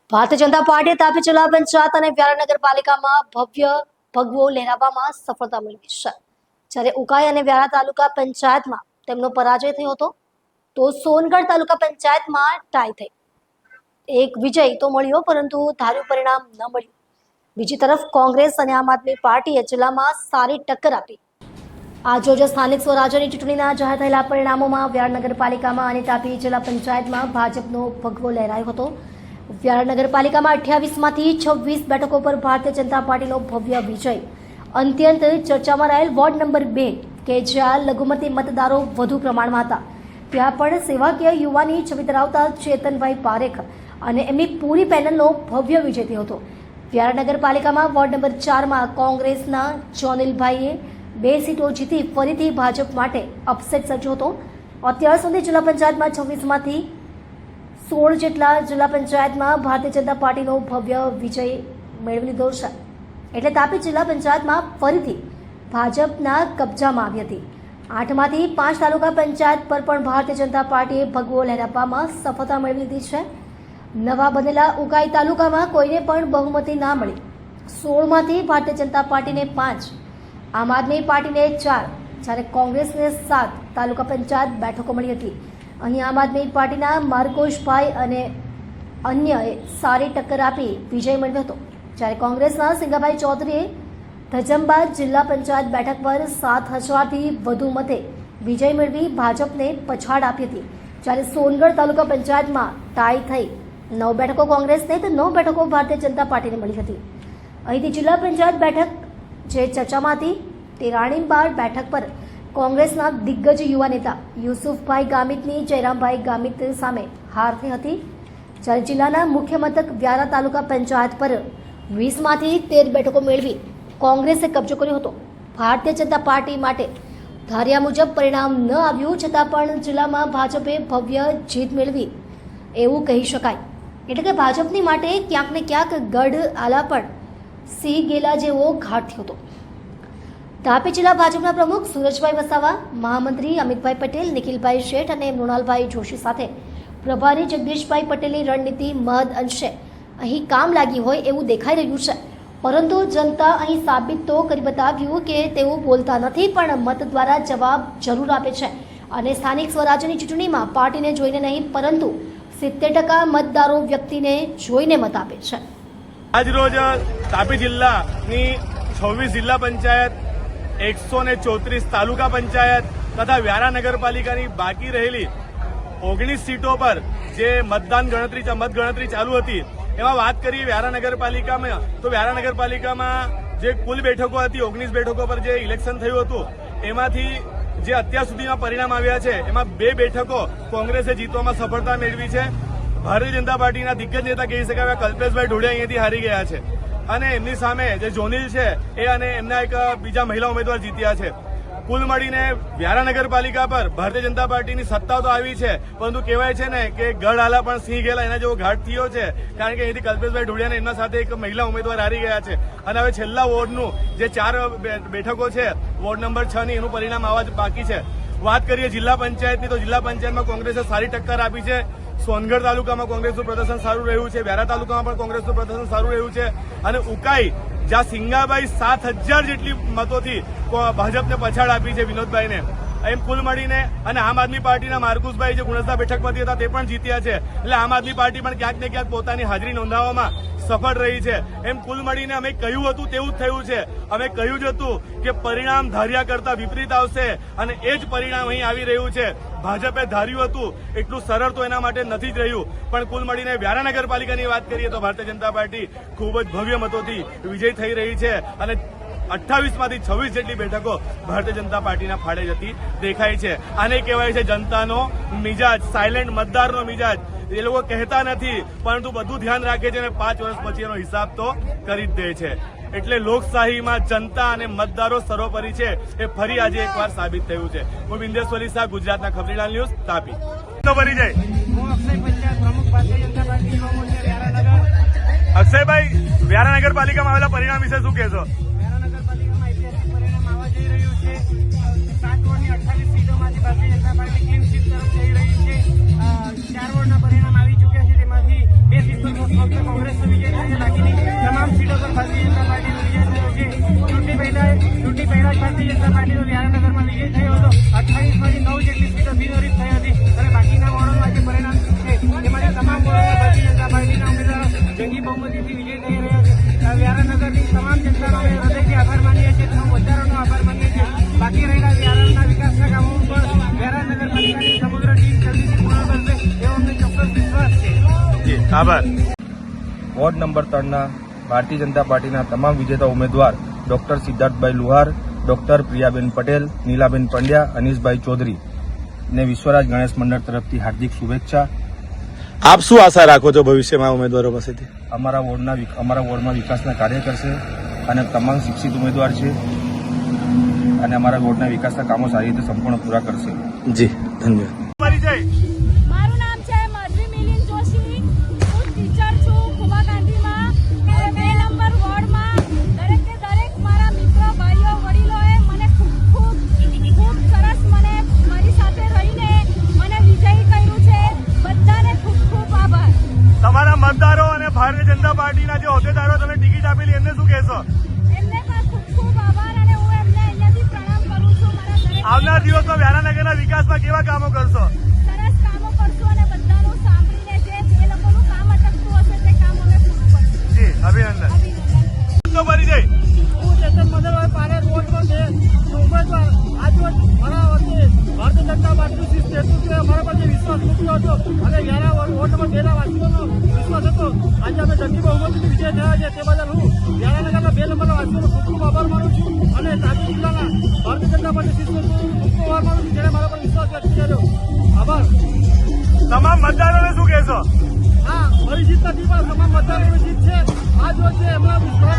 ભારતીય જનતા પાર્ટીએ તાપી જિલ્લા પંચાયત અને વ્યારા નગરપાલિકામાં ભવ્ય ભગવો લહેરાવવામાં સફળતા મેળવી છે। જ્યારે ઉકાઈ અને વ્યારા તાલુકા પંચાયતમાં તેમનો પરાજય થયો હતો, તો સોનગઢ તાલુકા પંચાયતમાં ટાઈ થઈ। એક વિજય તો મળ્યો, પરંતુ ધાર્યું પરિણામ ન મળ્યું। બીજી તરફ કોંગ્રેસ અને આમ આદમી પાર્ટીએ જિલ્લામાં સારી ટક્કર આપી। આજરોજ સ્થાનિક સ્વરાજ્યની ચૂંટણીના જાહેર થયેલા પરિણામોમાં વ્યારા નગરપાલિકામાં અને તાપી જિલ્લા પંચાયતમાં ભાજપનો ભગવો લહેરાયો હતો। વ્યારા નગરપાલિકામાં 28માંથી 26 બેઠકો પર ભારતીય જનતા પાર્ટીનો ભવ્ય વિજય। અત્યંત ચર્ચામાં રહેલ વોર્ડ નંબર 2 કે જ્યાં લઘુમતી મતદારો વધુ પ્રમાણમાં હતા, ત્યાં પણ સેવાકીય યુવાની છબી ધરાવતા ચેતનભાઈ પારેખ અને એમની પૂરી પેનલનો ભવ્ય વિજય થયો હતો। વ્યારા નગરપાલિકામાં વોર્ડ નંબર 4માં કોંગ્રેસના જોનિલભાઈએ 2 સીટો જીતી ફરીથી ભાજપ માટે અપસેટ સર્જ્યો હતો। અત્યાર સુધી જિલ્લા પંચાયતમાં 26માંથી 16 જેટલા જિલ્લા પંચાયતમાં ભારતીય જનતા પાર્ટીનો ભવ્ય વિજય મેળવી લીધો છે। એટલે તાપી જિલ્લા પંચાયતમાં ફરીથી ભાજપના કબજામાં આવી હતી। 8માંથી 5 તાલુકા પંચાયત પર પણ ભારતીય જનતા પાર્ટીએ ભગવો લહેરાવવામાં સફળતા મેળવી લીધી છે। નવા બનેલા ઉકાઈ તાલુકામાં કોઈને પણ બહુમતી ના મળી। 16માંથી ભારતીય જનતા પાર્ટીને 5, આમ આદમી પાર્ટીને 4, જ્યારે કોંગ્રેસને 7 તાલુકા પંચાયત બેઠકો મળી હતી। અહીં આમ આદમી પાર્ટીના માર્કોશભાઈ અને અન્યએ સારી ટક્કર આપી વિજય મેળવ્યો હતો, જ્યારે કોંગ્રેસના સિંગાભાઈ ચૌધરીએ ધજંબા જિલ્લા પંચાયત બેઠક પર 7,000થી વધુ મતે વિજય મેળવી ભાજપને પછાડ આપી હતી। જ્યારે સોનગઢ તાલુકા પંચાયતમાં ટાઈ થઈ 9 બેઠકો કોંગ્રેસને તો 9 બેઠકો ભારતીય જનતા પાર્ટીને મળી હતી। અહીંથી જિલ્લા પંચાયત બેઠક જે ચર્ચામાં હતી તે રાણીબાર બેઠક પર કોંગ્રેસના દિગ્ગજ યુવા નેતા યુસુફભાઈ ગામિતની જયરામભાઈ ગામિત સામે હાર થઈ હતી। જ્યારે જિલ્લાના મુખ્ય મથક વ્યારા તાલુકા પંચાયત પર 20માંથી 13 બેઠકો મેળવી કોંગ્રેસે કબજો કર્યો હતો। ભારતીય જનતા પાર્ટી માટે ધાર્યા મુજબ પરિણામ ન આવ્યું, છતાં પણ જિલ્લામાં ભાજપે ભવ્ય જીત મેળવી એવું કહી શકાય। એટલે કે ભાજપની માટે ક્યાંક ને ક્યાંક ગઢ આલા પણ સિંહ ગેલા જેવો ઘાટ થયો હતો। તાપી જિલ્લા ભાજપના પ્રમુખ સુરજભાઈ વસાવા, મહામંત્રી અમિતભાઈ પટેલ, નિખિલભાઈ શેઠ અને મૃણાલભાઈ જોશી સાથે પ્રભારી જગદીશભાઈ પટેલની રણનીતિ મહદ અંશે અહીં કામ લાગી હોય એવું દેખાઈ રહ્યું છે। પરંતુ જનતા અહીં સાબિત તો કરી બતાવ્યું કે તેઓ બોલતા નથી, પણ મત દ્વારા જવાબ જરૂર આપે છે અને સ્થાનિક સ્વરાજ્યની ચૂંટણીમાં પાર્ટીને જોઈને નહીં, પરંતુ 70% મતદારો વ્યક્તિને જોઈને મત આપે છે। આજ રોજ તાપી જિલ્લાની 26 જિલ્લા પંચાયત, 134 તાલુકા પંચાયત તથા વ્યારા નગરપાલિકાની બાકી રહેલી 19 સીટો પર જે મતગણતરી ચાલુ હતી, એમાં વાત કરીએ વ્યારા નગરપાલિકામાં, તો વ્યારા નગરપાલિકામાં જે કુલ બેઠકો હતી 19 બેઠકો પર જે ઇલેક્શન થયું હતું, એમાંથી જે અત્યાર સુધીમાં પરિણામ આવ્યા છે એમાં 2 બેઠકો કોંગ્રેસે જીતવામાં સફળતા મેળવી છે। ભારતીય જનતા પાર્ટીના દિગ્ગજ નેતા કહી શકાય કલ્પેશભાઈ ઢોડિયા અહીંયાથી હારી ગયા છે અને એમની સામે જે જોનિલ છે એ અને એમના એક બીજા મહિલા ઉમેદવાર જીત્યા છે। કુલ મળીને વ્યારા નગરપાલિકા પર ભારતીય જનતા પાર્ટીની સત્તા તો આવી છે, પરંતુ કહેવાય છે ને કે ગઢ આલા પણ સિંહ ગેલા એના જેવો ઘાટ થયો છે, કારણ કે અહીંથી કલ્પેશભાઈ ઢોડિયાને એમના સાથે એક મહિલા ઉમેદવાર હારી ગયા છે અને હવે છેલ્લા વોર્ડનું જે 4 બેઠકો છે વોર્ડ નંબર 6 ની એનું પરિણામ આવવા જ બાકી છે। વાત કરીએ જિલ્લા પંચાયતની, તો જિલ્લા પંચાયતમાં કોંગ્રેસે સારી ટક્કર આપી છે। સોનગઢ તાલુકામાં કોંગ્રેસનું પ્રદર્શન સારું રહ્યું છે, વ્યારા તાલુકામાં પણ કોંગ્રેસનું પ્રદર્શન સારું રહ્યું છે અને ઉકાઈ જ્યાં સિંગાભાઈ 7,000 જેટલી મતોથી ભાજપને પછાડ આપી છે વિનોદભાઈને, એમ કુલ મળીને અને આમ આદમી પાર્ટીના માર્કુસભાઈ જે ગુણસ્તા બેઠકમાંથી હતા તે પણ જીત્યા છે। એટલે આમ આદમી પાર્ટી પણ ક્યાંક ને ક્યાંક પોતાની હાજરી નોંધાવવામાં સફળ રહી છે। એમ કુલ મળીને અમે કહ્યું હતું તેવું જ થયું છે। અમે કહ્યું જ હતું કે પરિણામ ધાર્યા કરતા વિપરીત આવશે અને એ જ પરિણામ અહીં આવી રહ્યું છે। ભાજપે ધાર્યું હતું એટલું સરળ તો એના માટે નથી જ રહ્યું, પણ કુલ મળીને વ્યારા નગરપાલિકાની વાત કરીએ તો ભારતીય જનતા પાર્ટી ખૂબ જ ભવ્ય મતોથી વિજય થઈ રહી છે અને 28માંથી 26 જેટલી બેઠકો ભારતીય જનતા પાર્ટીના ફાળે જતી દેખાય છે। આને કહેવાય છે જનતાનો મિજાજ, સાયલેન્ટ મતદારનો મિજાજ। એ લોકો કહેતા નથી, પરંતુ બધું ધ્યાન રાખે છે અને 5 વર્ષ પછી એનો હિસાબ તો કરી જ દે છે। એટલે લોકશાહીમાં જનતા અને મતદારો સર્વોપરી છે, એ ફરી આજે એકવાર સાબિત થયું છે। હું બિંદેશ્વરી શાહ, ગુજરાતના ખબરીલાલ ન્યૂઝ, તાપી। ભરી જાય અક્ષયભાઈ, વ્યારા નગરપાલિકામાં આવેલા પરિણામ વિશે શું કહેશો? વ્યારા નગરપાલિકામાં ઐતિહાસિક પરિણામ આવવા જઈ રહ્યું છે। 7 વોર્ડની 28 સીટોમાંથી ભારતીય જનતા પાર્ટી કેમ સીટ તરફ જઈ રહી છે। 4 વોર્ડના પરિણામ આવી ચૂક્યા છે, તેમાંથી 2 સીટો ફક્ત કોંગ્રેસ બહુમતીથી વિજય થઈ રહ્યો છે. વ્યારાનગરની તમામ જનતાનો અમે હૃદયથી આભાર માનીએ છીએ, તમામ મતદારોનો આભાર માનીએ છીએ. બાકી રહેલા વ્યારાના વિકાસના કામો પર વ્યારા નગરપાલિકાની સમગ્ર ટીમ જલ્દીથી પૂર્ણ કરશે એવો અમને ચોક્કસ વિશ્વાસ છે. જી આભાર. વોર્ડ નંબર 3ના ભારતીય જનતા પાર્ટીના તમામ વિજેતા ઉમેદવાર ડોક્ટર સિદ્ધાર્થભાઈ લુહાર, ડોક્ટર પ્રિયાબેન પટેલ, નીલાબેન પંડ્યા, અનીસભાઈ ચૌધરી ને વિશ્વરાજ ગણેશ મંડળ તરફથી હાર્દિક શુભેચ્છા. આપ શું આશા રાખો છો ભવિષ્યમાં ઉમેદવારો પાસેથી? અમારા વોર્ડમાં વિકાસના કાર્ય કરશે અને તમામ શિક્ષિત ઉમેદવાર છે અને અમારા વોર્ડના વિકાસના કામો સારી રીતે સંપૂર્ણ પૂરા કરશે. જી ધન્યવાદ. પરિચય. મારું નામ છે મધવી મિલિન જોશી. હું ટીચર છું કુબા ગાંધીમાં. 2 નંબર વોર્ડમાં દરેક મારા મિત્રો, ભાઈઓ, વડીલોએ મને ખૂબ સરસ મને મારી સાથે રહીને મને વિજયી કર્યું છે. બધાને ખૂબ આભાર. તમારા મતદારો અને ભારતીય જનતા પાર્ટીના જે હોદ્દેદારો તમે ટિકિટ આપેલી એમને શું કહેશો? એમને પણ ખૂબ આભાર અને હું એમને અહીંયાથી પ્રણામ કરું છું. મારા દરેક આવનાર દિવસમાં વ્યારાનગરના વિકાસમાં કેવા કામો કરશો? સરસ કામો કરશું અને બધાનું સાંભળીને જે એ લોકોનું કામ અટકતું હશે તે કામ અમે પૂરું કરશું. જી અભિનંદન. તો પરિચય. હું ચેતન મદરભાઈ પારેર વોર્ડ પર છે ઉમેદવાર. આજરોજ મારા વચ્ચે ભારતીય જનતા પાર્ટીનું શીર્ષ નેતૃત્વે અમારા પર જે વિશ્વાસ મૂક્યો હતો અને વ્યારા વોર્ડ નંબર 2 ના વાસીઓનો વિશ્વાસ હતો, આજે અમે જંગી બહુમતીથી વિજય થયા છે. તે બદલ હું વ્યારાનગરના 2 નંબરના વાસીઓનો ખૂબ આભાર માનું છું અને તાપી જિલ્લાના ભારતીય જનતા પાર્ટી શીર્ષ નેતૃત્વનો ખૂબ આભાર માનું છું, જેણે મારા પર વિશ્વાસ વ્યક્ત કર્યો. આભાર. તમામ મતદારોને શું કહેશો? હા, મારી જીત નથી પણ તમામ મતદારોની જીત છે. આજ રોજ એમના વિશ્વાસ